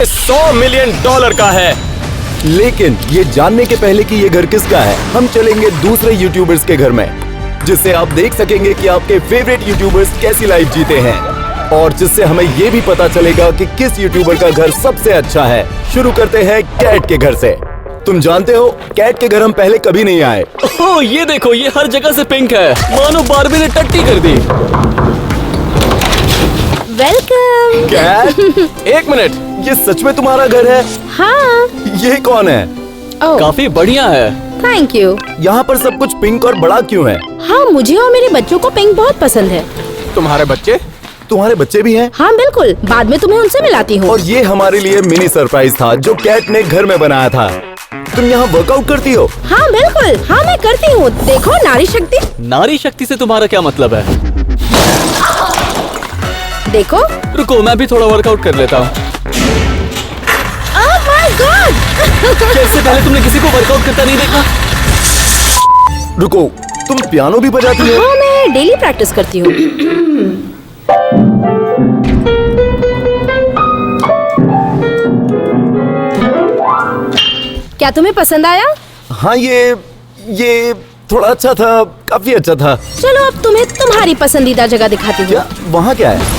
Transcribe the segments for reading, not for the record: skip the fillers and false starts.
$100 million का है। लेकिन ये जानने के पहले कि ये घर किसका है, हम चलेंगे दूसरे यूट्यूबर्स के घर में, जिससे आप देख सकेंगे कि आपके फेवरेट यूट्यूबर्स कैसी लाइफ जीते हैं, और जिससे हमें ये भी पता चलेगा कि किस यूट्यूबर का घर सबसे अच्छा है। शुरू करते हैं कैट के घर से। तुम जानते हो, कैट के घर हम पहले कभी नहीं आए। ओह, ये देखो, ये हर जगह से पिंक है, मानो बारबी ने टट्टी कर दी। वेलकम। कैट, एक मिनट, ये सच में तुम्हारा घर है? हाँ। ये कौन है? ओह, काफी बढ़िया है। Thank you. यहाँ पर सब कुछ पिंक और बड़ा क्यों है? हाँ, मुझे और मेरे बच्चों को पिंक बहुत पसंद है। तुम्हारे बच्चे? तुम्हारे बच्चे भी हैं? हाँ बिल्कुल, बाद में तुम्हें उनसे मिलाती हूँ। और ये हमारे लिए मिनी सरप्राइज था जो कैट ने घर में बनाया था। तुम यहाँ वर्कआउट करती हो? हाँ बिल्कुल, हाँ मैं करती हूँ। देखो, नारी शक्ति। नारी शक्ति से तुम्हारा क्या मतलब है? देखो। रुको, मैं भी थोड़ा वर्कआउट कर लेता हूँ। Oh my God. क्या इससे पहले तुमने किसी को वर्कआउट करता नहीं देखा? रुको, तुम पियानो भी बजाती हो? हाँ, मैं डेली प्रैक्टिस करती हूँ। क्या तुम्हें पसंद आया? हाँ, ये थोड़ा अच्छा था, काफी अच्छा था। चलो अब तुम्हें तुम्हारी पसंदीदा जगह दिखाती हूँ। क्या वहाँ क्या है?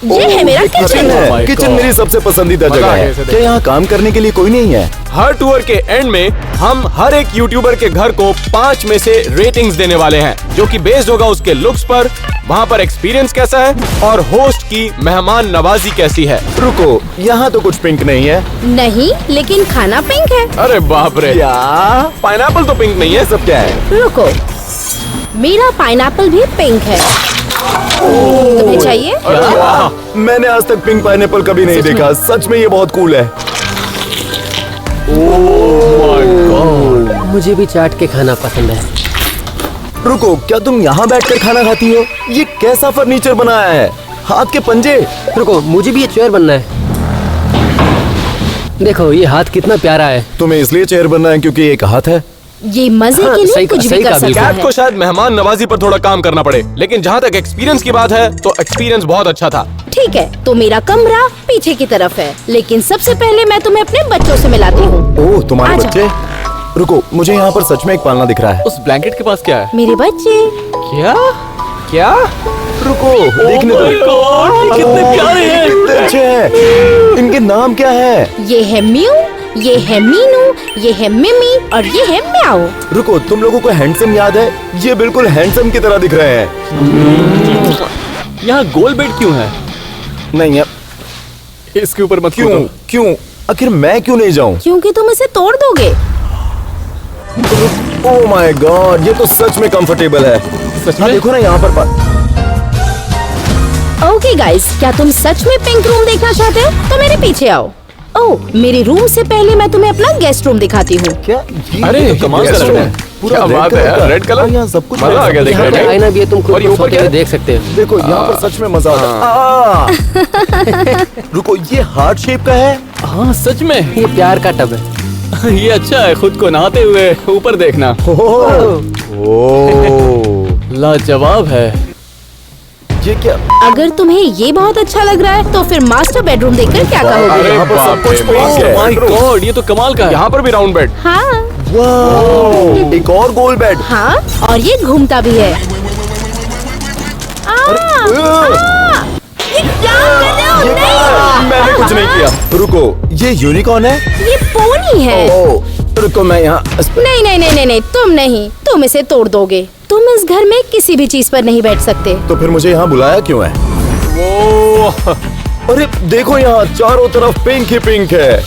ये है मेरा kitchen. Oh my kitchen God. मेरी सबसे पसंदीदा मजा जगह आ गया है। इसे देख। क्या यहाँ काम करने के लिए कोई नहीं है? हर टूर के एंड में हम हर एक यूट्यूबर के घर को 5 में से रेटिंग्स देने वाले हैं, जो कि बेस्ड होगा उसके लुक्स पर, वहाँ पर एक्सपीरियंस कैसा है और होस्ट की मेहमान नवाजी कैसी है। रुको, यहाँ तो कुछ पिंक नहीं है। नहीं, लेकिन खाना पिंक है। अरे बाप रे, क्या? पाइनएप्पल तो पिंक नहीं है। सब क्या है? रुको, मेरा पाइनएप्पल भी पिंक है। तुम्हें चाहिए? अरे वाह, मैंने आज तक पिंक पाइनएप्पल कभी नहीं देखा। सच में ये बहुत कूल है। मुझे भी चाट के खाना पसंद है। रुको, क्या तुम यहाँ बैठकर खाना खाती हो? ये कैसा फर्नीचर बनाया है? हाथ के पंजे। रुको, मुझे भी ये चेयर बनना है। देखो, ये हाथ कितना प्यारा है। तुम्हें इसलिए चेयर बनना है क्योंकि एक हाथ है? ये मजे हाँ, के लिए सही कुछ भी सही कर कहा, सकता बिल्कुल। कैट को है। शायद मेहमान नवाजी पर थोड़ा काम करना पड़े, लेकिन जहाँ तक एक्सपीरियंस की बात है तो एक्सपीरियंस बहुत अच्छा था। ठीक है, तो मेरा कमरा पीछे की तरफ है, लेकिन सबसे पहले मैं तुम्हें अपने बच्चों से मिलाती हूँ। ओह, तुम्हारे आजा। बच्चे? रुको, मुझे यहाँ पर सच में एक पालना दिख रहा है। उस ब्लैंकेट के पास क्या है? मेरे बच्चे। क्या क्या? रुको, देखने Oh my दो। God, कितने प्यारे हैं। कितने अच्छे हैं। इनके नाम क्या है? ये है म्यू, ये है मीनू, ये है मिमी और ये है म्याऊ। रुको, तुम लोगों को हैंडसम याद है? ये बिल्कुल हैंडसम की तरह दिख रहे हैं। यहाँ गोल बेड क्यों है? नहीं है। इसके ऊपर मत क्यों? कूदो। क्यों? आखिर मैं क्यों नहीं जाऊँ? क्योंकि तुम इसे तोड़ दोगे। ओह माय गॉड, ये तो सच में कंफर्टेबल है। सच हाँ, में? देखो ना यहाँ पर ओके गाइस, क्या तुम सच में पिंक रूम देखना चाहते हो? तो मेरे पीछे आओ। ओह, मेरे रूम से पहले मैं तुम्हें अपना गेस्ट रूम दिखाती हूँ। क्या? अरे, ये तो कमाल का गेस्ट लग रूम रहा है। पूरा क्या रेड बात है कलर यार, का। Red colour? और यहाँ सब कुछ मजा आ गया रेड देखने यहाँ कलर पे का। में। आईना भी है, तुम खुद और ये को ऊपर सोते क्या हुए है? देख सकते हो। देखो, यहाँ पर सच में मजा आता है। रुको, ये हार्ट शेप का है? हाँ सच में, ये प्यार का टब है। ये अच्छा है, खुद को नहाते हुए ऊपर देखना। लाजवाब है। ये क्या? अगर तुम्हें ये बहुत अच्छा लग रहा है तो फिर मास्टर बेडरूम देखकर क्या कहोगे? अरे यहाँ पर सब बाप कुछ रे, space है। माय गॉड, ये तो कमाल का है। यहाँ पर भी राउंड बेड। हाँ वाह, एक और गोल बेड। हाँ, और ये घूमता भी है। ये क्या कर रहे हो? नहीं! मैंने कुछ नहीं किया। रुको, ये यूनिकॉर्न है? ये पोनी है। ओह, रुको, मैं यहाँ नहीं नहीं नहीं नहीं नहीं, तुम नहीं, तुम इसे तोड़ दोगे। तुम इस घर में किसी भी चीज पर नहीं बैठ सकते। तो फिर मुझे यहाँ बुलाया क्यों है? वो अरे देखो, यहाँ चारों तरफ पिंक ही पिंक है।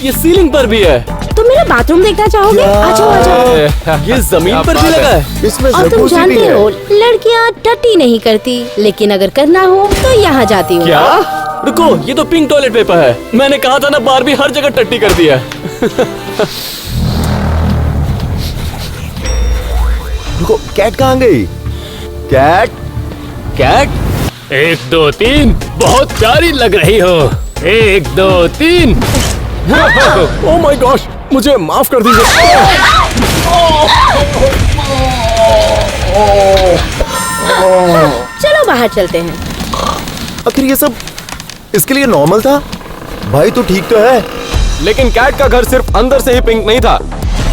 ये सीलिंग पर भी है। तुम मेरा बाथरूम देखना चाहोगे? आ जाओ आ जाओ। ये जमीन पर भी लगा है। इसमें और तुम जकूज़ी भी जानते है। हो, लड़कियाँ टट्टी नहीं करती, लेकिन अगर करना हो तो यहाँ जाती हूँ। क्या? रुको, ये तो पिंक टॉयलेट पेपर है। मैंने कहा था ना, बारबी हर जगह टट्टी कर दिया। रुको, कैट कहाँ गई? कैट? कैट? 1 2 3, बहुत प्यारी लग रही हो। 1 2 3। ओह माय गॉश, मुझे माफ कर दीजिए। चलो बाहर चलते हैं। आखिर ये सब इसके लिए नॉर्मल था? भाई तू ठीक तो है? लेकिन कैट का घर सिर्फ अंदर से ही पिंक नहीं था।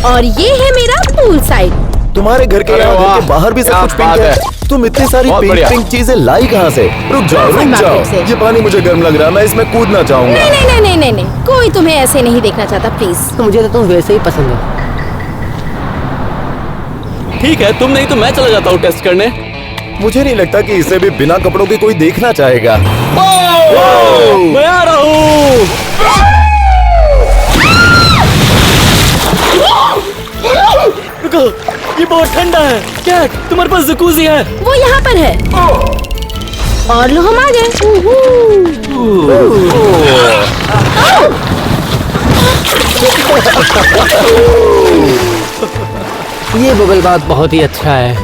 और ये है मेरा पूल साइड। तुम्हारे घर के अरे यहाँ घर वाह, के बाहर भी सब क्या कुछ पिंक बात है। है। तुम इतनी सारी बहुत पिंक बढ़िया। पिंक चीजें लाई कहाँ से? रुक जाओ रुक मार्केट जाओ, से। ये पानी मुझे गर्म लग रहा है, मैं इसमें कूदना चाहूंगा। नहीं नहीं नहीं नहीं नहीं नहीं, कोई तुम्हें ऐसे नहीं देखना चाहता, प्लीज। तो मुझे तो तुम वैसे ही पसंद हो। ठीक है, तुम नहीं तो मैं चला जाता हूँ टेस्ट करने। मुझे नहीं लगता कि इसे भी बिना कपड़ों के कोई देखना चाहेगा। मैं आ रहा हूँ। रुको, ये बहुत ठंडा है। कैट, तुम्हारे पास जकूज़ी है? वो यहाँ पर है। और लो, हम आ गए। ये बबल बात बहुत ही अच्छा है।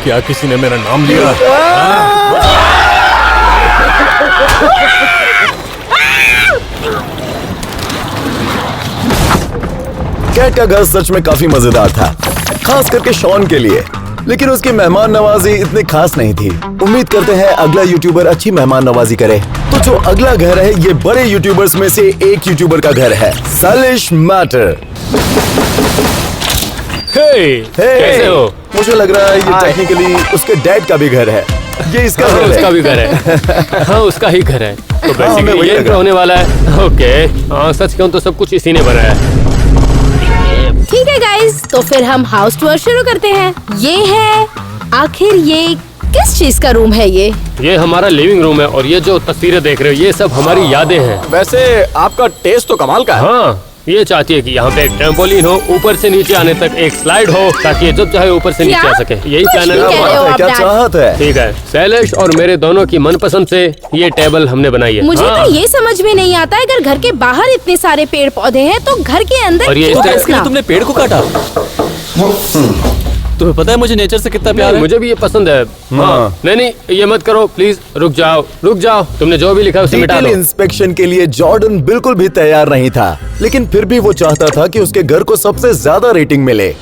क्या किसी ने मेरा नाम लिया? कैट का घर सच में काफी मजेदार था, खास करके शॉन के लिए। लेकिन उसकी मेहमान नवाजी इतनी खास नहीं थी। उम्मीद करते हैं अगला यूट्यूबर अच्छी मेहमान नवाजी करे। तो जो अगला घर है, ये बड़े यूट्यूबर्स में से एक यूट्यूबर का घर है, सैलिश मैटर। कैसे हो? मुझे लग रहा है ये हाय। टेक्निकली उसके डैड का भी घर है। ये इसका हाँ, घर उसका है। भी घर है। हाँ, उसका ही घर है। तो हमें बेसिकली वही ये लगा। होने वाला है। ओके, हाँ, सच कहूँ तो सब कुछ इसी ने बनाया है। ठीक है गाइस, तो फिर हम हाउस टूर शुरू करते हैं। ये है, आखिर ये किस चीज का रूम है? ये हमारा लिविंग रूम है और ये जो तस्वीरें देख रहे हो ये सब हमारी यादें हैं। वैसे आपका टेस्ट तो कमाल का है। हाँ, ये चाहती है कि यहाँ पे एक ट्रैम्पोलिन हो, ऊपर से नीचे आने तक एक स्लाइड हो, ताकि ये जब चाहे ऊपर से नीचे क्या? आ सके। यही कुछ प्लान भी है कह ना रहे हो हमारा। आप, क्या डैड? चाहत है? ठीक है, शैलेश और मेरे दोनों की मनपसंद से ये टेबल हमने बनाई है। मुझे हाँ, तो ये समझ में नहीं आता, अगर घर के बाहर इतने सारे पेड़ पौधे हैं तो घर के अंदर और ये क्यों इस तरह- रखना? तुमने पेड़ को काटा? तुम्हें पता है मुझे नेचर से कितना प्यार नहीं, है? मुझे भी ये पसंद है। हाँ, नहीं, ये मत करो प्लीज, रुक जाओ। तुमने जो भी लिखा है उसे मिटा डिटेल दो। इंस्पेक्शन के लिए जॉर्डन बिल्कुल भी तैयार नहीं था, लेकिन फिर भी वो चाहता था कि उसके घर को सबसे ज्यादा रेटिंग मिले।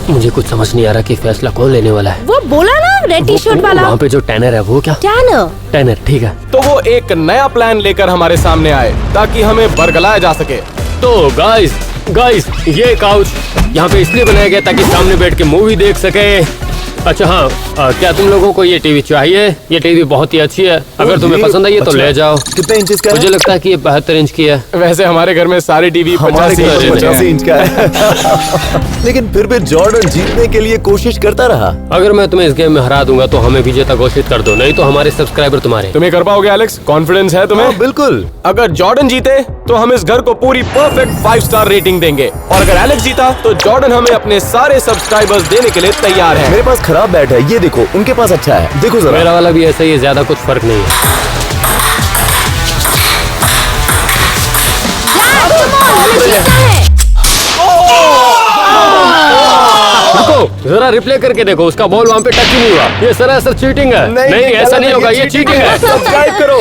मुझे कुछ समझ नहीं आ रहा कि फैसला कौन लेने वाला है। वो बोला ना, रेड टी शर्ट वाला। वहाँ पे जो टैनर है वो क्या? टैनर। टैनर, ठीक है। तो वो एक नया प्लान लेकर हमारे सामने आए ताकि हमें बरगलाया जा सके। तो गाइस, ये काउच यहाँ पे इसलिए बनाया गया ताकि सामने बैठ के मूवी देख सके। अच्छा हाँ, क्या तुम लोगों को ये टीवी चाहिए? ये टीवी बहुत ही अच्छी है, अगर तुम्हें ये- पसंद आई है तो अच्छा। ले जाओ। कितने इंचेस का मुझे है? लगता है कि ये 72 इंच की है। वैसे हमारे घर में सारी टीवी हमारे 50 घर इंच में के 85 हैं। इंच का है। लेकिन फिर भी जॉर्डन जीतने के लिए कोशिश करता रहा। अगर मैं तुम्हें इस गेम में हरा दूंगा तो हमें विजेता घोषित कर दो, नहीं तो हमारे सब्सक्राइबर तुम्हारे। तुम्हें कर पाओगे एलेक्स? कॉन्फिडेंस है तुम्हें? हाँ, बिल्कुल। अगर जॉर्डन जीते तो हम इस घर को पूरी परफेक्ट 5 स्टार रेटिंग देंगे, और अगर एलेक्स जीता तो जॉर्डन हमें अपने सारे सब्सक्राइबर्स देने के लिए तैयार है। मेरे पास खराब बैट है, ये देखो, उनके पास अच्छा है, देखो जरा। मेरा वाला भी ऐसा ही है, ज्यादा कुछ फर्क नहीं है। हमें जीतना है। रुको, जरा रिप्ले करके देखो, उसका बॉल वहाँ पे टच ही नहीं हुआ। ये सरासर चीटिंग है। नहीं, ऐसा नहीं होगा, ये चीटिंग है। सब्सक्राइब करो।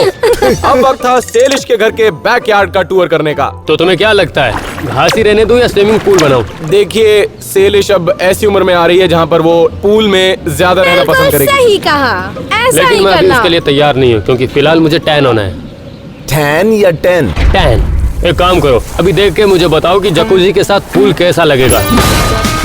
अब वक्त था सेलिश के घर के बैकयार्ड का टूर करने का। तो तुम्हें क्या लगता है, घास ही रहने दूं या स्विमिंग पूल बनाऊं? देखिए, सेलिश अब ऐसी उम्र में आ रही है जहाँ पर वो पूल में ज्यादा रहना पसंद बिल्कुल करेगी। सही कहा, ऐसा लेकिन ही मैं अभी करना। उसके लिए तैयार नहीं हूँ, क्योंकि फिलहाल मुझे टैन होना है। 10 या 10? टैन। एक काम करो, अभी देख के मुझे बताओ कि जकूजी के साथ पूल कैसा लगेगा।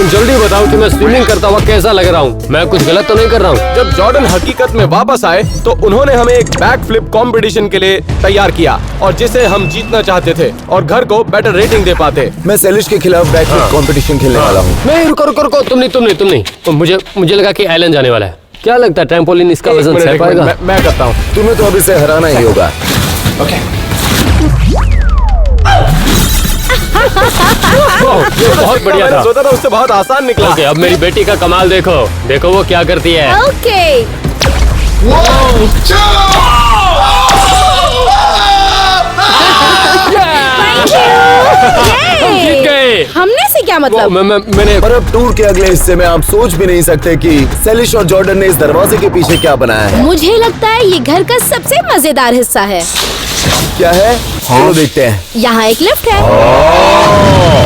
जल्दी बताओ कि मैं स्विमिंग करता हुआ कैसा लग रहा हूँ। मैं कुछ गलत तो नहीं कर रहा हूँ? जब जॉर्डन हकीकत में वापस आए तो उन्होंने हमें एक बैक फ्लिप कॉम्पिटिशन के लिए तैयार किया, और जिसे हम जीतना चाहते थे और घर को बेटर रेटिंग दे पाते। मैं सेलिश के खिलाफ बैकफ्लिप कंपटीशन खेलने वाला हूँ। नहीं, रुको, तुम नहीं। तो मुझे लगा कि आइलैंड जाने वाला है। क्या लगता है ट्रैम्पोलिन इसका वजन एक सह मिनट, पाएगा? मैं करता हूँ। तुम्हें तो अभी से हराना ही होगा। ओह, ये बहुत बढ़िया मैंने था। सोचा था उससे बहुत आसान निकला। ओके, अब मेरी बेटी का कमाल देखो वो क्या करती है। ओके, जीत गए। हमने से क्या मतलब? मैंने पर अब टूर के अगले हिस्से में आप सोच भी नहीं सकते कि सेलिश और जॉर्डन ने इस दरवाजे के पीछे क्या बनाया है। मुझे लगता है ये घर का सबसे मजेदार हिस्सा है। क्या है? चलो देखते हैं। यहाँ एक लिफ्ट है।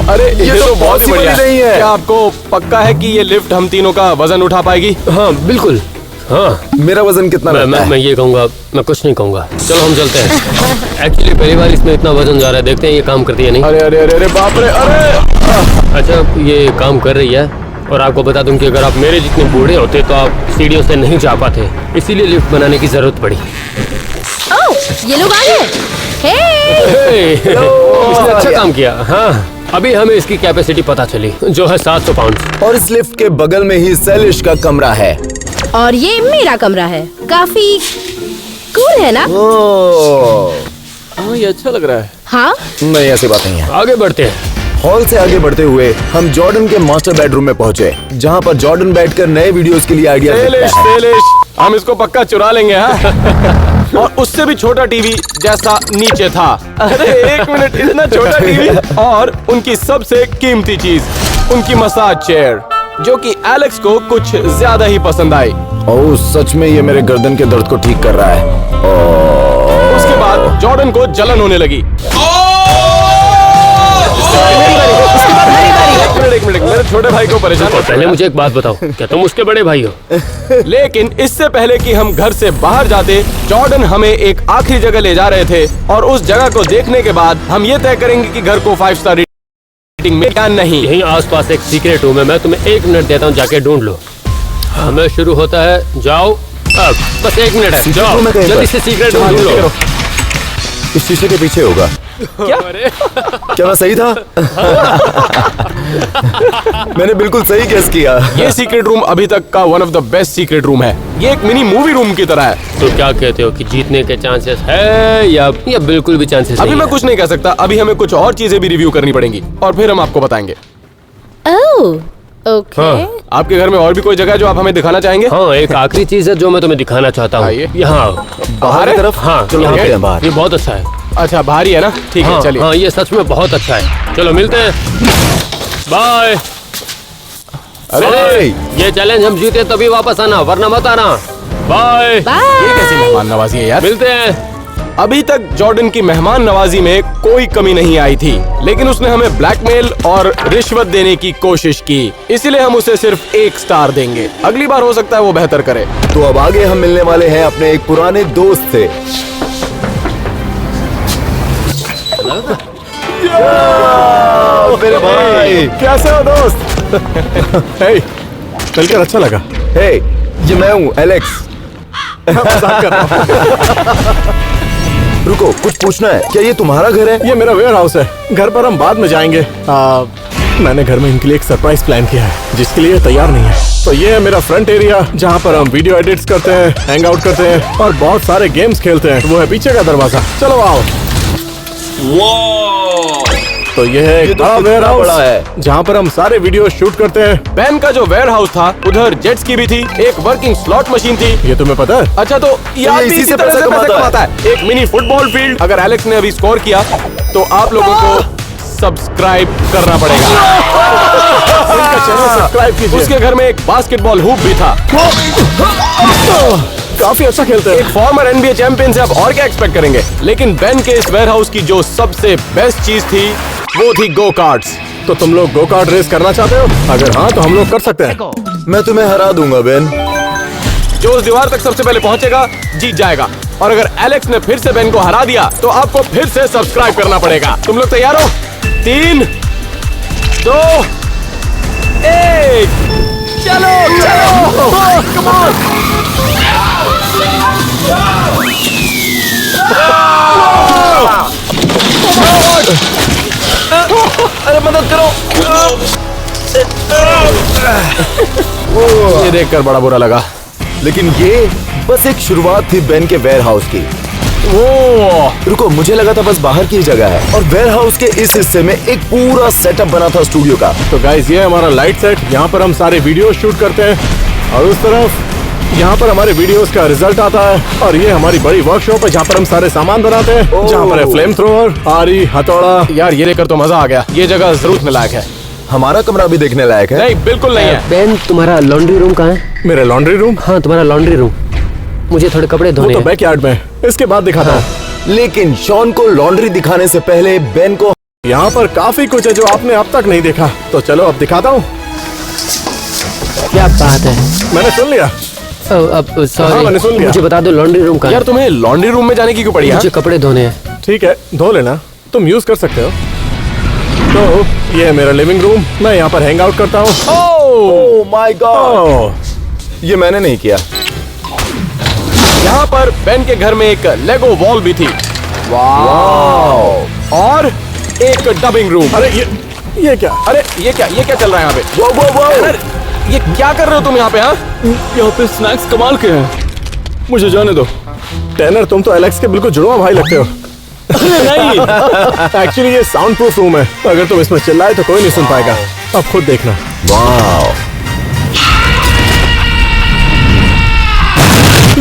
अरे ये तो बहुत ही possible बढ़िया ही नहीं है। क्या आपको पक्का है कि ये लिफ्ट हम तीनों का वजन उठा पाएगी? हाँ, बिल्कुल। हाँ मेरा वजन कितना लगता है? मैं ये कहूँगा, मैं कुछ नहीं कहूँगा। चलो हम चलते हैं। एक्चुअली पहली बार इसमें इतना वजन जा रहा है, देखते हैं ये काम करती है नहीं। अरे अरे अरे अरे बाप रे, अरे अच्छा ये काम कर रही है। और आपको बता दूं कि अगर आप मेरे जितने बूढ़े होते तो आप सीढ़ियों से नहीं जा पाते, इसीलिए लिफ्ट बनाने की जरूरत पड़ी। ओह, ये लोग आ गए। हे! इसने अच्छा काम किया। हाँ, अभी हमें इसकी कैपेसिटी पता चली, जो है 700 पाउंड। और इस लिफ्ट के बगल में ही सेलिश का कमरा है। और ये मेरा कमरा है। काफी कूल है ना? हाँ ये अच्छा लग रहा है। हाँ, नहीं, ऐसी बात नहीं है। आगे बढ़ते हैं। हॉल से आगे बढ़ते हुए हम जॉर्डन के मास्टर बेडरूम में पहुंचे, जहां पर जॉर्डन बैठकर नए वीडियोस के लिए आइडिया सेलिश देता है। सेलिश, हम इसको पक्का चुरा लेंगे। हाँ और उससे भी छोटा टीवी जैसा नीचे था। अरे एक मिनट, इतना छोटा टीवी। और उनकी सबसे कीमती चीज, उनकी मसाज चेयर, जो कि एलेक्स को कुछ ज्यादा ही पसंद आई। ओह, सच में ये मेरे गर्दन के दर्द को ठीक कर रहा है। उसके बाद जॉर्डन को जलन होने लगी। एक मिनट, मेरे छोटे भाई को परेशान तो मत पहले करो। मुझे एक बात बताओ, क्या तुम उसके बड़े भाई हो? लेकिन इससे पहले कि हम घर से बाहर जाते, जॉर्डन हमें एक आखिरी जगह ले जा रहे थे। और उस जगह को देखने के बाद हम ये तय करेंगे कि घर को 5 स्टार रेटिंग में या नहीं। यहीं आसपास एक सीक्रेट रूम है, मैं तुम्हें 1 मिनट देता हूँ, जाके ढूंढ लो। हमें शुरू होता है, जाओ। अब बस 1 मिनट है, जाओ रूम है कहीं पर? जल्दी से सीक्रेट रूम ढूंढ लो। इस शीशे के पीछे होगा। क्या मैं सही था? मैंने बिल्कुल सही गेस किया। ये सीक्रेट रूम अभी तक का one of the best secret room है। ये एक मिनी मूवी रूम की तरह है। तो क्या कहते हो कि जीतने के चांसेस है या बिल्कुल भी चांसेस अभी नहीं मैं है? कुछ नहीं कह सकता, अभी हमें कुछ और चीजें भी रिव्यू करनी पड़ेंगी और फिर हम आपको बताएंगे। ओह, ओके। हाँ। आपके घर में और भी कोई जगह है जो आप हमें दिखाना चाहेंगे? हाँ, एक आखिरी चीज है जो मैं तुम्हें दिखाना चाहता हूँ। आइए। यहाँ बाहर की है? तरफ? हाँ, चलो यहाँ निकलते पे। हैं बाहर। ये बहुत अच्छा है। अच्छा भारी है ना, ठीक है हाँ, चलिए। हाँ, ये सच में बहुत अच्छा है। चलो मिलते हैं, बाय। अरे ये चैलेंज हम जीते तभी वापस आना, वरना मत आना। बाय। ये कैसी बाय। मेहमान नवाजी है यार। मिलते हैं। अभी तक जॉर्डन की मेहमान नवाजी में कोई कमी नहीं आई थी, लेकिन उसने हमें ब्लैकमेल और रिश्वत देने की कोशिश की। इसीलिए हम उसे सिर्फ 1 स्टार देंगे। अगली बार हो सकता है वो बेहतर करे। तो अब आगे हम मिलने वाले हैं अपने एक पुराने दोस्त से। मेरे भाई, कैसे हो दोस्त? हे, मिलकर अच्छा लगा। हे, ये मैं हूँ एलेक्स। रुको, कुछ पूछना है। क्या ये तुम्हारा घर है? ये मेरा वेयर हाउस है। घर पर हम बाद में जाएंगे। मैंने घर में इनके लिए एक सरप्राइज प्लान किया है, जिसके लिए तैयार नहीं है। तो ये है मेरा फ्रंट एरिया, जहाँ पर हम वीडियो एडिट्स करते हैं, हैंग आउट करते हैं और बहुत सारे गेम्स खेलते हैं। वो है पीछे का दरवाजा। चलो आओ। तो ये है ये एक तो बड़ा कितना वेयर वेयर बड़ा हाउस है। जहाँ पर हम सारे वीडियो शूट करते हैं। बैन का जो वेयर हाउस था, उधर जेट्स की भी थी, एक वर्किंग स्लॉट मशीन थी। ये तुम्हें पता है? अच्छा तो यार ये भी इसी इसी से तरह पैसा से पैसे कमाता कमाता है। एक मिनी फुटबॉल फील्ड। अगर एलेक्स ने अभी स्कोर किया तो आप लोगों को सब्सक्राइब करना पड़ेगा। इनका चैनल सब्सक्राइब कीजिए। उसके घर में एक बास्केटबॉल हूप भी था। काफी अच्छा खेलते एक हैं। फॉर्मर एनबीए चैंपियन से आप और क्या एक्सपेक्ट करेंगे। लेकिन बेन के इस वेयर हाउस की जो सबसे बेस्ट चीज थी, वो थी गो कार्ट्स। तो तुम लोग गो कार्ट रेस करना चाहते हो? अगर हाँ तो हम लोग कर सकते हैं। मैं तुम्हें हरा दूंगा बेन। जो उस दीवार तक सबसे पहले पहुंचेगा जीत जाएगा। और अगर एलेक्स ने फिर से बेन को हरा दिया तो आपको फिर से सब्सक्राइब करना पड़ेगा। तुम लोग तैयार हो? 3, 2, 1, चलो चलो, कम ऑन। अरे मदद करो। ये देखकर बड़ा बुरा लगा। लेकिन ये बस एक शुरुआत थी बेन के वेयर हाउस की। ओ रुको, मुझे लगा था बस बाहर की जगह है, और वेयर हाउस के इस हिस्से में एक पूरा सेटअप बना था स्टूडियो का। तो गाइस, ये हमारा लाइट सेट, यहाँ पर हम सारे वीडियो शूट करते हैं। और उस तरफ यहाँ पर हमारे वीडियोस का रिजल्ट आता है। और ये हमारी बड़ी वर्कशॉप है, जहाँ पर हम सारे सामान बनाते हैं। ओह। जहाँ पर है फ्लेम थ्रोअर, आरी, हथौड़ा। यार ये लेकर तो मजा आ गया। ये जगह जरूर देखने लायक है। हमारा कमरा भी देखने लायक है। नहीं बिल्कुल नहीं है। बेन, तुम्हारा लॉन्ड्री रूम कहाँ है? मेरे लॉन्ड्री रूम हाँ, तुम्हारा लॉन्ड्री रूम। मुझे थोड़े कपड़े वो धोने तो हैं। बैकयार्ड में है। इसके बाद दिखाता हूँ। लेकिन शॉन को लॉन्ड्री दिखाने से पहले बेन को यहाँ पर काफी कुछ है जो आपने अब तक नहीं देखा। तो चलो अब दिखाता हूँ। क्या बात है। मैंने सुन लिया। अब हाँ, सॉरी, मैंने सुन लिया। मुझे बता दो लॉन्ड्री रूम कहाँ यार है? तुम्हें लॉन्ड्री रूम में जाने की क्यों पड़ी है? मुझे कपड़े धोने हैं। ठीक है, धो लेना, तुम यूज कर सकते हो। तो ये है मेरा लिविंग रूम, मैं यहाँ पर हैंग आउट करता हूँ। ओह माय गॉड, ओह, ये मैंने नहीं किया। यहाँ पर बेन के घर में एक लेगो वॉल भी थी। वाह। और एक डबिंग रूम। अरे ये क्या? अरे ये क्या चल रहा है यहाँ पे? वो टैनर, ये क्या कर रहे हो तुम यहाँ पे? हाँ, यहाँ पे स्नैक्स कमाल के हैं, मुझे जाने दो। टैनर, तुम तो एलेक्स के बिल्कुल जुड़वा भाई लगते हो। नहीं, एक्चुअली ये साउंड प्रूफ रूम है, अगर तुम इसमें चिल्लाए तो कोई नहीं सुन पाएगा। अब खुद देखना। वाह,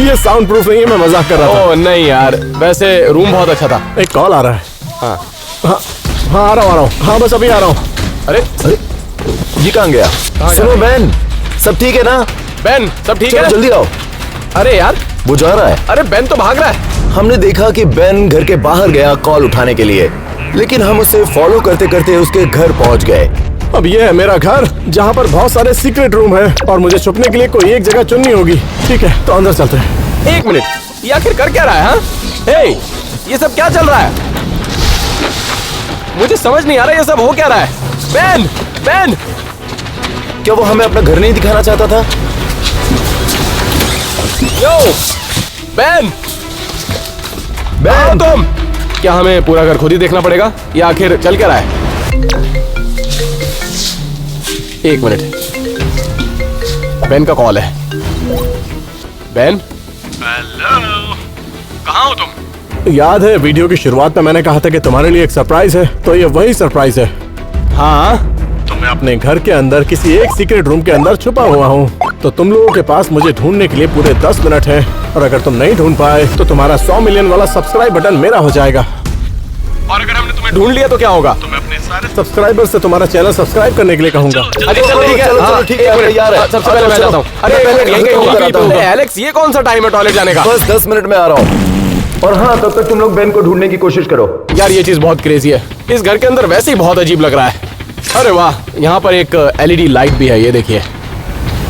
ये साउंड प्रूफ नहीं है, मैं मजाक कर रहा था। ओह नहीं यार, वैसे रूम बहुत अच्छा था। एक कॉल आ रहा है। हाँ। हाँ आ रहा हूँ। हाँ बस अभी आ रहा हूँ। अरे ये कहाँ गया? सुनो बेन, सब ठीक है ना? बेन, सब ठीक चलो है? जल्दी आओ। अरे यार, वो जा रहा है। अरे बेन तो भाग रहा है। हमने देखा कि बेन घर के बाहर गया कॉल उठाने के लिए, लेकिन हम उसे फॉलो करते करते उसके घर पहुंच गए। अब ये है मेरा घर, जहाँ पर बहुत सारे सीक्रेट रूम है और मुझे छुपने के लिए कोई एक जगह चुननी होगी। ठीक है, तो अंदर चलते हैं। एक मिनट, ये आखिर कर क्या रहा है? हाँ? हे, ये सब क्या चल रहा है? मुझे समझ नहीं आ रहा ये सब हो क्या रहा है। बेन, बेन, क्या वो हमें अपना घर नहीं दिखाना चाहता था? यो, बेन, बेन, तुम क्या हमें पूरा घर खुद ही देखना पड़ेगा? या आखिर चल क्या रहा है? एक मिनट, बेन का कॉल है। बेन, हेलो, कहाँ हो तुम? याद है वीडियो की शुरुआत में मैंने कहा था कि तुम्हारे लिए एक सरप्राइज है, तो ये वही सरप्राइज है। हाँ, तो मैं अपने घर के अंदर किसी एक सीक्रेट रूम के अंदर छुपा हुआ हूँ। तो तुम लोगों के पास मुझे ढूंढने के लिए पूरे 10 मिनट हैं, और अगर तुम नहीं ढूंढ पाए तो तुम्हारा 100 मिलियन वाला सब्सक्राइब बटन मेरा हो जाएगा। और अगर हमने तुम्हें ढूंढ लिया तो क्या होगा? मैं अपने सारे सब्सक्राइबर से तुम्हारा चैनल सब्सक्राइब करने के लिए कहूंगा। अच्छा चलो ठीक है, चलो, हाँ, ठीक है, एक मिनट, तैयार है। सबसे पहले मैं चलो, जाता हूँ। अरे मैं एक पहले मिनट, यहीं घर कहीं को होगा। बताता हूँ। ए, एलेक्स, ये कौन सा टाइम है टॉयलेट जाने का? बस 10 मिनट में आ रहा हूँ। और हाँ, तब तक तुम लोग बेन को ढूंढने की कोशिश करो। यार ये चीज बहुत क्रेजी है, इस घर के अंदर वैसे ही बहुत अजीब लग रहा है। अरे वाह, यहाँ पर एक LED लाइट भी है, ये देखिए।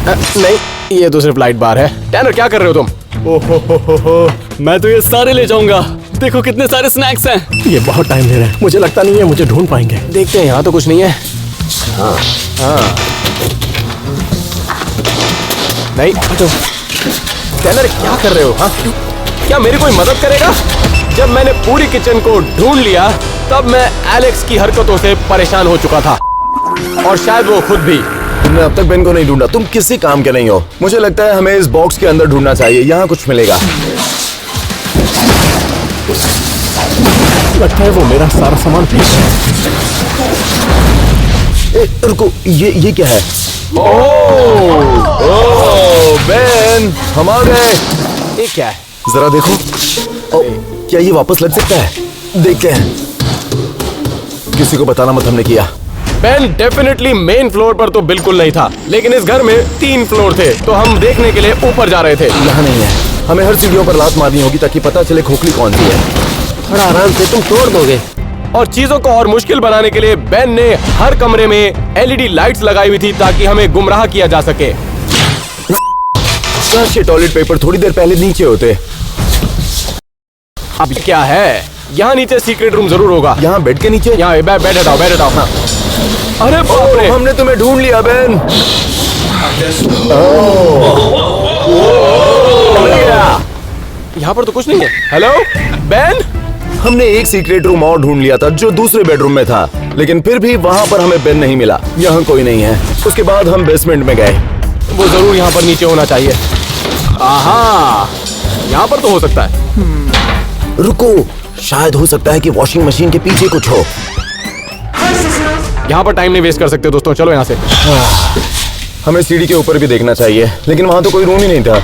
नहीं, ये तो सिर्फ लाइट बार है। टैनर, क्या कर रहे हो तुम? ओहो, मैं तो ये सारे ले जाऊंगा। देखो कितने सारे स्नैक्स हैं। ये बहुत टाइम ले रहा है, मुझे लगता नहीं है मुझे ढूंढ पाएंगे। देखते हैं, यहाँ तो कुछ नहीं है। हाँ, हाँ। नहीं, हटो। टैनर, क्या कर रहे हो? हाँ, क्या मेरी कोई मदद करेगा? जब मैंने पूरी किचन को ढूंढ लिया, तब मैं एलेक्स की हरकतों से परेशान हो चुका था, और शायद वो खुद भी। तुमने अब तक बेन को नहीं ढूंढा, तुम किसी काम के नहीं हो। मुझे लगता है हमें इस बॉक्स के अंदर ढूंढना चाहिए, यहाँ कुछ मिलेगा। लगता है वो मेरा सारा सामान फेंक रहा है। रुको, ये क्या है? ओह, बेन, हम आ गए। ये क्या है? जरा देखो। ओ, क्या ये वापस लग सकता है? देखते हैं। किसी को बताना मत, हमने किया। बेन डेफिनेटली मेन फ्लोर पर तो बिल्कुल नहीं था, लेकिन इस घर में 3 फ्लोर थे, तो हम देखने के लिए ऊपर जा रहे थे। यहाँ नहीं है। हमें हर सीढ़ियों पर लात मारनी होगी ताकि पता चले खोखली कौन सी है। थोड़ा आराम से, तुम तोड़ दोगे। और चीजों को और मुश्किल बनाने के लिए बेन ने हर कमरे में LED लाइट्स लगाई हुई थी ताकि हमें गुमराह किया जा सके। काश ये टॉयलेट पेपर थोड़ी देर पहले नीचे होते। अब क्या है? यहाँ नीचे सीक्रेट रूम जरूर होगा। यहाँ बेड के नीचे। यहाँ बेड हटाओ, बेड हटाओ। हाँ। अरे बाप रे, हमने तुम्हें ढूंढ लिया बेन। यहाँ पर तो कुछ नहीं है। Hello Ben? हमने एक सीक्रेट रूम और ढूंढ लिया था जो दूसरे बेडरूम में था, लेकिन फिर भी वहाँ पर हमें बेन नहीं मिला। यहाँ कोई नहीं है। उसके बाद हम बेसमेंट में गए। वो जरूर यहाँ पर नीचे होना चाहिए। आहा, यहाँ पर तो हो सकता है। रुको, शायद हो सकता है कि वॉशिंग मशीन के पीछे कुछ हो। यहाँ पर टाइम नहीं वेस्ट कर सकते दोस्तों, चलो यहाँ से। हमें सीढ़ी के ऊपर भी देखना चाहिए, लेकिन वहाँ तो कोई रूम ही नहीं था।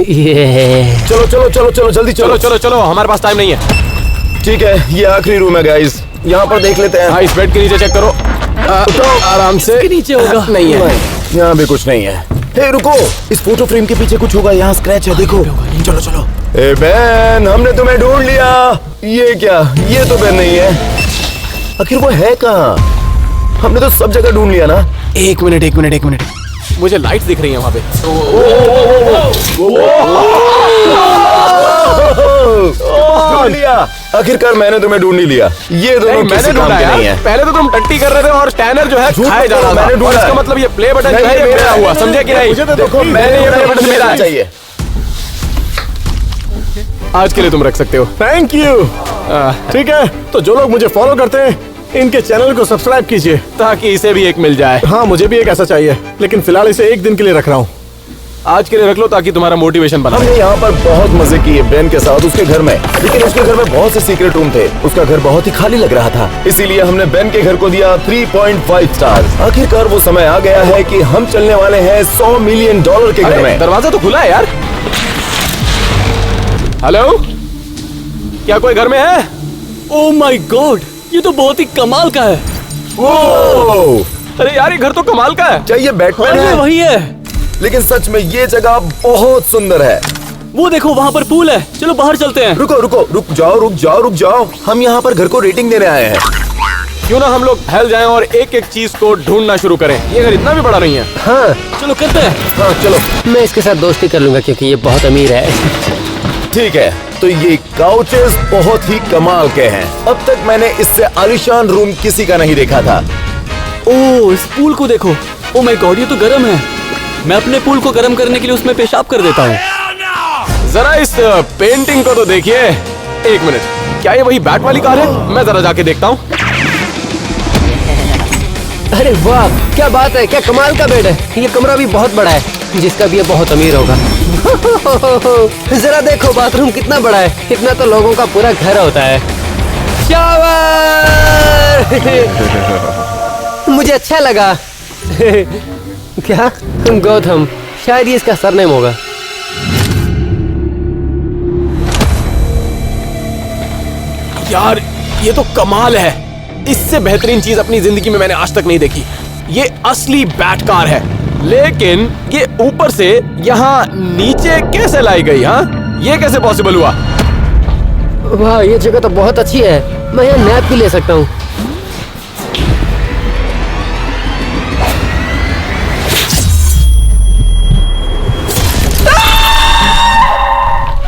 ये चलो चलो चलो चलो, जल्दी चलो चलो। चलो चलो, हमारे पास टाइम नहीं है। ठीक है, ये आखिरी रूम है गाइस, यहाँ पर देख लेते हैं। हाँ, इस बेड के नीचे चेक करो। आराम से। नीचे होगा। नहीं है। यहाँ भी कुछ नहीं है। हे रुको, इस फोटो फ्रेम के पीछे कुछ होगा। यहाँ स्क्रैच है, देखो। चलो चलो। ए बेन, हमने तुम्हें ढूंढ लिया। ये क्या? ये तो बेन नहीं है। आखिर वो है कहाँ? हमने तो सब जगह ढूंढ लिया ना। एक मिनट। मुझे लाइट्स दिख रही हैं वहाँ पे। ढूंढ लिया, आखिरकार मैंने तुम्हें ढूंढ ही लिया। ये दोनों नहीं, मैंने किसी काम ढूंढा के नहीं यार। है। पहले तो तुम टट्टी कर रहे थे और टैनर जो है झूठ खाए जा बोलो, रहा था। मैंने और ढूंढा। इसका मतलब ये प्ले बटन जो है ये नहीं, मेरा हुआ, समझे कि नहीं? मुझे तो देखो, मैंने ये प्ले बटन मेरा है। चाहिए। आज के लिए तुम रख सकते हो। Thank you. ठीक है, तो जो लोग मुझे फॉलो करते हैं इनके चैनल को सब्सक्राइब कीजिए। ताकि इसे भी एक मिल जाए। हाँ, मुझे भी एक ऐसा चाहिए, लेकिन फिलहाल इसे एक दिन के लिए रख रहा हूँ। आज के लिए रख लो ताकि तुम्हारा मोटिवेशन बना। हमने यहाँ पर बहुत मजे किए बेन के साथ उसके घर में, लेकिन उसके घर में बहुत से सीक्रेट रूम थे। उसका घर बहुत ही खाली लग रहा था, इसीलिए हमने बेन के घर को दिया 3.5 स्टार। आखिरकार वो समय आ गया है कि हम चलने वाले हैं $100 मिलियन के घर अरे, में। दरवाजा तो खुला है यार। हेलो, क्या कोई घर में है? ओ माय गॉड, ये तो बहुत ही कमाल का है। ओह, अरे यार, ये घर तो कमाल का है। चाहिए बैटमैन अरे है, वही है। लेकिन सच में ये जगह बहुत सुंदर है। वो देखो वहाँ पर पूल है, चलो बाहर चलते हैं। रुको रुको, रुक जाओ। हम यहाँ पर घर को रेटिंग देने आए हैं। क्यों ना हम लोग फैल जाएं और एक एक चीज को ढूंढना शुरू करें। ये घर इतना भी बड़ा नहीं है। हाँ, चलो करते हैं। हाँ चलो, मैं इसके साथ दोस्ती कर लूंगा क्योंकि ये बहुत अमीर है। ठीक है। तो ये काउचेस बहुत ही कमाल के हैं। अब तक मैंने इससे आलीशान रूम किसी का नहीं देखा था। ओ, इस पूल को देखो। ओ माय गॉड, ये तो गर्म है। मैं अपने पूल को गर्म करने के लिए उसमें पेशाब कर देता हूँ। जरा इस पेंटिंग को तो देखिए। एक मिनट, क्या ये वही बैट वाली कार है? मैं जरा जाके देखता हूँ। अरे वाह, क्या बात है, क्या कमाल का बेड है। ये कमरा भी बहुत बड़ा है, जिसका भी ये बहुत अमीर होगा। जरा देखो बाथरूम कितना बड़ा है। इतना तो लोगों का पूरा घर होता है। शावर! मुझे अच्छा लगा। क्या? गौतम, शायद ये इसका सरनेम होगा। यार, ये तो कमाल है। इससे बेहतरीन चीज अपनी जिंदगी में मैंने आज तक नहीं देखी। ये असली बैट कार है, लेकिन ये ऊपर से यहाँ नीचे कैसे लाई गई? हाँ, ये कैसे पॉसिबल हुआ? वाह, ये जगह तो बहुत अच्छी है। मैं यहाँ नैप भी ले सकता हूँ।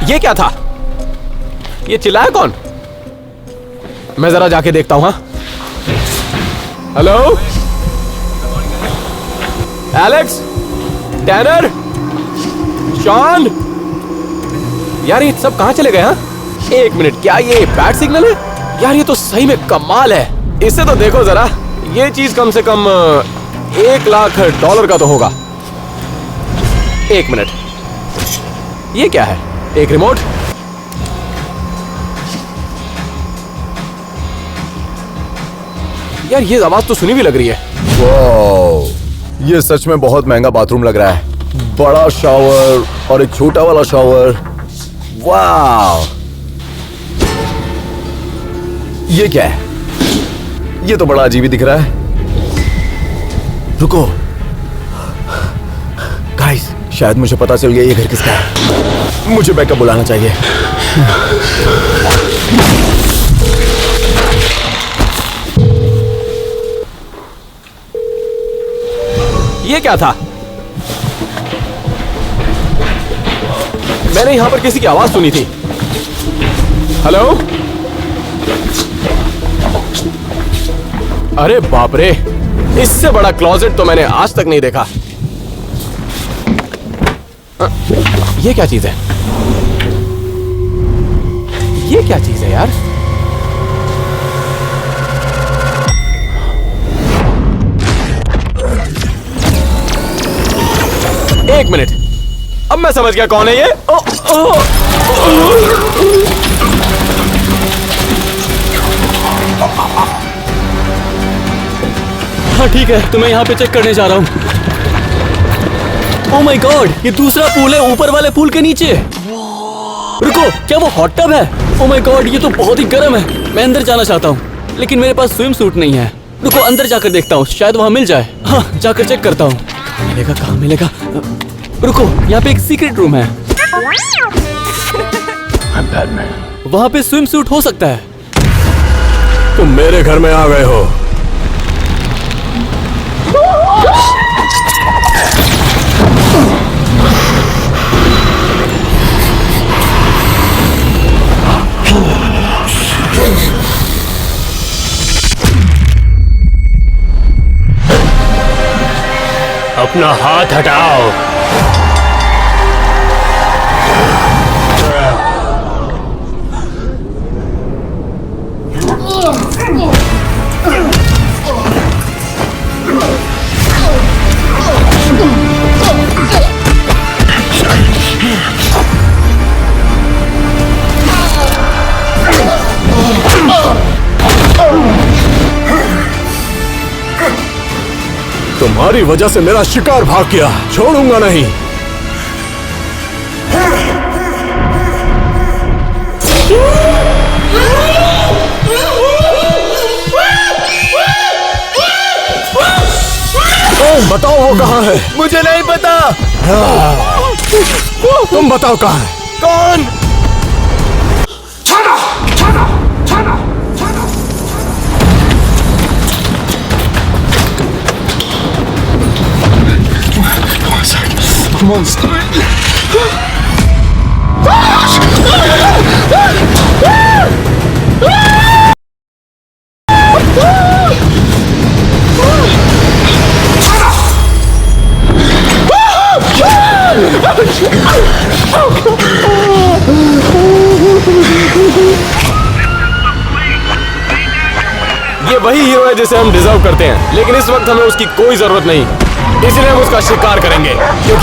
ये क्या था? ये चिल्लाया कौन? मैं जरा जाके देखता हूँ। हाँ, हेलो, एलेक्स, टैनर, शॉन, यार ये सब कहाँ चले गए? हाँ, एक मिनट, क्या ये बैट सिग्नल है? यार ये तो सही में कमाल है। इसे तो देखो जरा। ये चीज कम से कम $1 लाख का तो होगा। एक मिनट, ये क्या है? एक रिमोट? यार ये आवाज तो सुनी भी लग रही है। वाओ, ये सच में बहुत महंगा बाथरूम लग रहा है। बड़ा शावर और एक छोटा वाला शावर। वाह, ये क्या है? ये तो बड़ा अजीब ही दिख रहा है। रुको गाइस, शायद मुझे पता चल गया ये घर किसका है। मुझे बैकअप बुलाना चाहिए। ये क्या था? मैंने यहां पर किसी की आवाज सुनी थी। हेलो, अरे बाप रे, इससे बड़ा क्लोजेट तो मैंने आज तक नहीं देखा। ये क्या चीज है? ये क्या चीज है यार? एक मिनट, अब मैं समझ गया कौन है ये। हाँ ठीक है, तो मैं यहाँ पे चेक करने जा रहा हूँ। ओ माय गॉड, ये दूसरा पूल है ऊपर वाले पूल के नीचे। रुको, क्या वो हॉट टब है? ओ माय गॉड, ये तो बहुत ही गर्म है। मैं अंदर जाना चाहता हूँ, लेकिन मेरे पास स्विम सूट नहीं है। रुको, अंदर जाकर देखता हूँ, शायद वहाँ मिल जाए। हाँ, जाकर चेक करता हूँ। कहाँ मिलेगा, कहाँ मिलेगा? रुको, यहाँ पे एक सीक्रेट रूम है। वहाँ पे स्विम सूट हो सकता है। तुम मेरे घर में आ गए हो। अपना हाथ हटाओ। तुम्हारी वजह से मेरा शिकार भाग गया, छोड़ूंगा नहीं। बताओ वो कहाँ है? मुझे नहीं पता। तुम बताओ कहाँ है? कौन? ये वही हीरो है जिसे हम डिजर्व करते हैं, लेकिन इस वक्त हमें उसकी कोई जरूरत नहीं, इसलिए हम उसका शिकार करेंगे क्योंकि